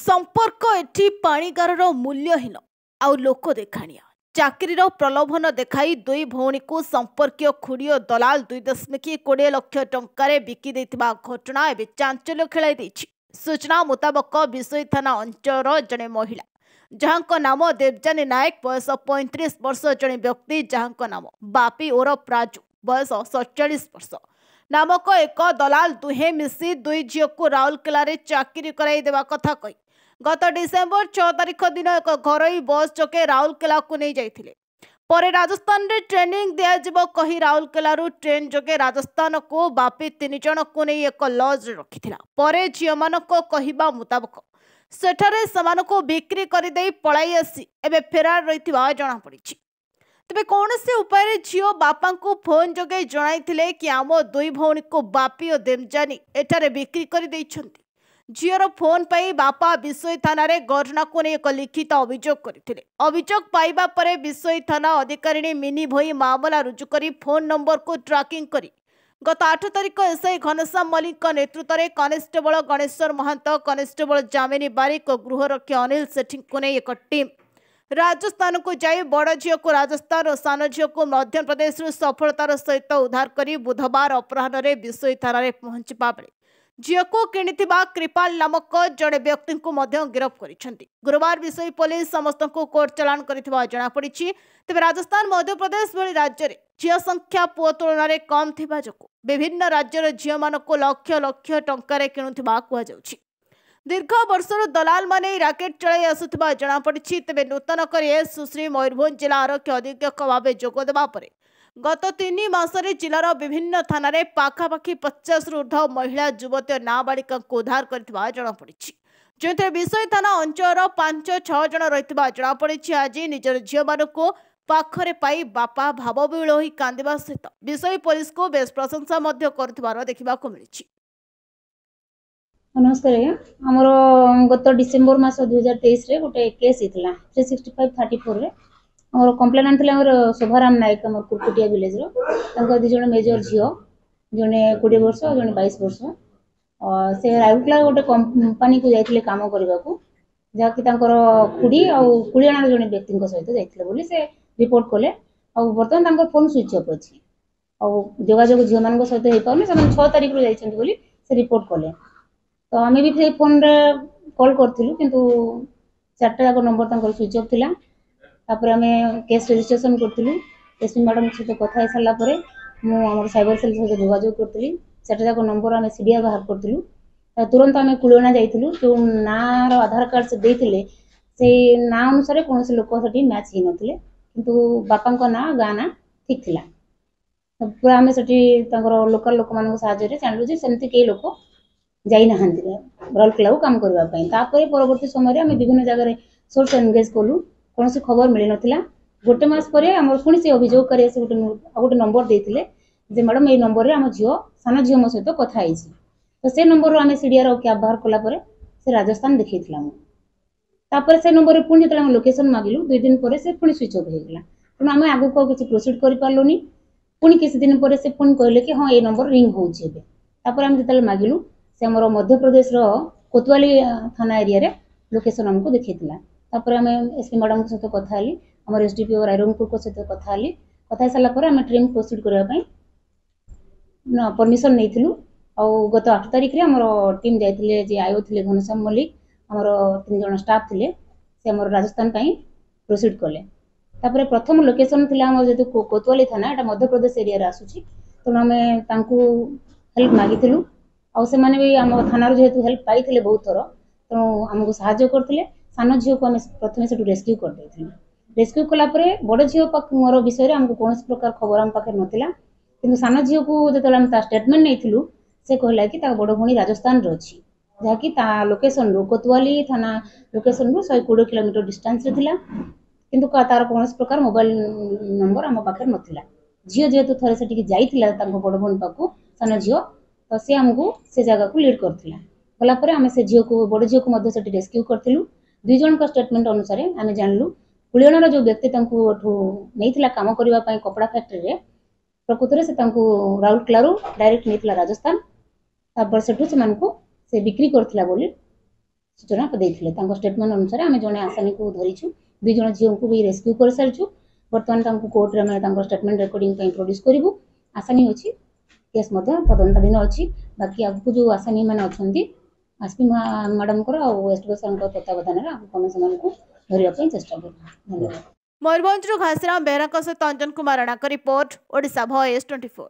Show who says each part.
Speaker 1: संपर्क एठी पाणीगार मूल्यहीन आउ लोक देखाणिया चाकरीर प्रलोभन देखाई दुई भौणी को संपर्कीय खुड़ी और दलाल 2.20 लाख टंकार बिकी देथिबा घटना एवं चांचल्य खेलाई देछि। सूचना मुताबक विशोई थाना अंचल जड़े महिला जहां नाम देवजानी नायक बयस 35 वर्ष जड़े व्यक्ति जहां नाम बापी ओरफ राजू बयस 47 वर्ष नामक एक दलाल दुहे मिसी दुई झील को राउरकेला चाकरी कराई देवा कथा कही गत डिसेम्बर 6 तारिख दिन एक घरोई बस चके राउरकेला को नहीं जाइथिले। परे राजस्थान रे ट्रेनिंग दिया कही राउरकेला ट्रेन जोगे राजस्थान को बापी 3 जन को नहीं एक लॉज रखिथिला। परे झील मानक कहिबा मुताबक सेठारे समानको बिक्री करि देई पळाई आसी एबे फेरार रहिथिबा जणा पड़िछि। तबे कौनसी उपाय झील बापा को फोन जोगे जणाइथिले कि आम दुई भौणी को बापी और देवजानी एठारे बिक्री करि दैछन्ति। झीर फोन पाई बापा विशोई थाना रे घटना को नहीं एक लिखित अभियोग करथिले। अभियोग पाइबा परे विशोई थाना अधिकारी मिनी भई मामला रुजु करी फोन नंबर को ट्रैकिंग करी गत 8 तारिख एसआई घनश्याम मल्लिक नेतृत्व में कनेस्टेबल गणेश्वर महंत कनेस्टेबल जामिनी बारिक और गृहरक्षी अनिल सेठी को नहीं एक टीम राजस्थान को जाई बड़ झील को राजस्थान और सान झील को मध्य प्रदेश सफलतार सहित उद्धार करी बुधवार अपराह्न विशोई थाना रे पहुंचवा बेले झील को किणिथिबा कृपाल नामक जड़े व्यक्ति को गिरफ करिसेंति। गुरुवार विशोई पुलिस समस्त को कोर्ट चालान करिथिबा जणा पड़िछि। तेबे राजस्थान मध्य प्रदेश भली राज्य रे झील संख्या पुओ तुलन में कम थिबा जोगु विभिन्न राज्यर झील मानको लक्ष लक्ष टंकार किणुथिबा कुहा जाउछि। दीर्घ वर्षर दलाल माने राकेट चलाई आसुथिबा जणा पड़िछि। तेबे नूतन कर सुश्री मयूरभंज जिला आरक्षी अधीक्षक भाव जोग देबा परे गत 3 मासरे जिलार विभिन्न थाना रे पाखापाखि 50 रु ऊर्ध्व महिला युवती नाबालिका को उद्धार करथिबा जणा पड़िछि। जेथे विशोई थाना अंचल 5-6 जन रहिथिबा जणा पड़िछि। आज निजर झील मानको पाखरे पाई बापा भावविहूल होई कांदिबा सहित विशोई पुलिस को बेस प्रशंसा मध्य करथिबार देखिबाको मिलिछि।
Speaker 2: नमस्कार आमर गत डिसेम्बर मास 2023 रे गोटे केस हितला 365/34 रे आमर कंप्लेनेंट थिले आमर शोभाराम नायक आमर कुरकुटिया विलेज रो तांको दि जण मेजर झियो जने 20 वर्ष जने 22 वर्ष से राउरकेला गोटे कंपनी को जाइथिले काम करबा को जाकि तांकर खुडी आ कुलियाना जने व्यक्ति को सहित जाइथिले बोली से रिपोर्ट कोले आ वर्तमान तांकर फोन स्विच ऑफ अछि आ जोगाजोग झियो मान को सहित हे पाउने से 6 तारिख रो जाइछन्ति बोली से रिपोर्ट कोले। तो आम भी से फोन रे कॉल करथिलु किंतु 4टा जाक नंबर तांकर स्विच ऑफ थिला। तापर आम केस रजिस्ट्रेशन करथिलु एसपी मैडम सहित कथा हे साला परे मु हमर साइबर सेल सहित जोगाजोग करथिलि 4टा जाक नंबर आम सीडीआर बाहर करथिलु। तुरंत आम कुलियाना जाइथिलु जो ना रो आधार कार्ड से देथिले से ना अनुसार कोन से लोक सठी मैच हि नथिले किंतु बापा को ना गा ना ठीक थिला। पूरा आम सठी तांकर लोकल लोक मान सहायता रे जानलु जे सेमति के लोक जाई नहांती राउरकेला काम करने परवर्ती समय आम विभिन्न जगह सोर्स एनगेज कलु कौन खबर मिल नाला। गोटे मस पर आम पुणी से अभियोगकारी गोटे नंबर देते जे मैडम ये नंबर में आम झील सान झील मो सहित कथी तो से नंबर आम सीडीआर कैब बाहर कलापर से राजस्थान देखा से नंबर पुणी जो लोकेशन मागिलु 2 दिन पर से पुणी स्विच ऑफ होगा तेणु आम आगू किसी प्रोसीड करूनी पुणी किसी दिन पर से पुणी कहले कि हाँ ये नंबर रिंग होम जो मागिलु से आम मध्य प्रदेश कोतवाली थाना एरिया रे लोकेशन हमको देखा तापर आम एसपी मैडम सहित कथा आम एसडीपीओ रायरंगपुर को सहित कथा सारापर आम ट्रेन प्रोसीड करने परमिशन नहीं आ गत 8 तारिख रे आमर टीम जाइथिले जे आयो थिले घनश्याम मल्लिक आमर 3 जन स्टाफ थिले से आमर राजस्थान प्रोसीड कले। तापर प्रथम लोकेशन थिला आमर जेतु कोतवाली थाना एटा मध्य प्रदेश एरिया रे आसुची तेणु आम तांकू हेल्प मागिथिलु आ से माने भी आम थाना जेहेतु हेल्प पाई बहुत थर तेणु आमको साहाଯ୍य करते सान झील को आम प्रथम से रेस्क्यू कर रेस्क्यू कलापर बड़ झील मोर विषय में आमको कौन प्रकार खबर आम पाखे नाला कि सान झील को जो स्टेटमेंट नहीं से कहला कि बड़ भणी राजस्थान अच्छी जहाँकि लोकेशन रू कोतवाली थाना लोकेशन रू 120 किलोमीटर डिस्टेंस किंतु तार कौन प्रकार मोबाइल नंबर आम पाखे नाला। झील जेहेतु थे से जाइला बड़ भणी पाक सान झील तो सी आमको से जगह को लीड करथिला गलापर आम से झील को बड़ झील को रेस्क्यू करथिलु। 2 जन का स्टेटमेंट अनुसार आम जानलु कुलियानार जो व्यक्ति नहीं काम करने कपड़ा फैक्ट्री रे प्रकृत में से राउरकेला डायरेक्ट नहीं राजस्थान तापर से बिक्री करथिला बोली सूचना देते स्टेटमेंट अनुसार आम जड़े आसानी को धरीचु 2 जन झील को भी रेस्क्यू कर सारी बर्तमान कोर्ट में स्टेटमेंट रेकर्डिंग प्रोड्यूस करूँ आसानी अच्छी केस तदंताधीन अच्छी बाकी आगू जो आसानी मैंने अच्छा आसपी मैडम वेस्ट गोसाई तत्वावधान आगे से धरने चेष्टा करूँ। धन्यवाद।
Speaker 1: मयूरभंज घासीराम बेहरा सहित अंजन कुमार राणा रिपोर्ट ओडिशा वॉइस 24।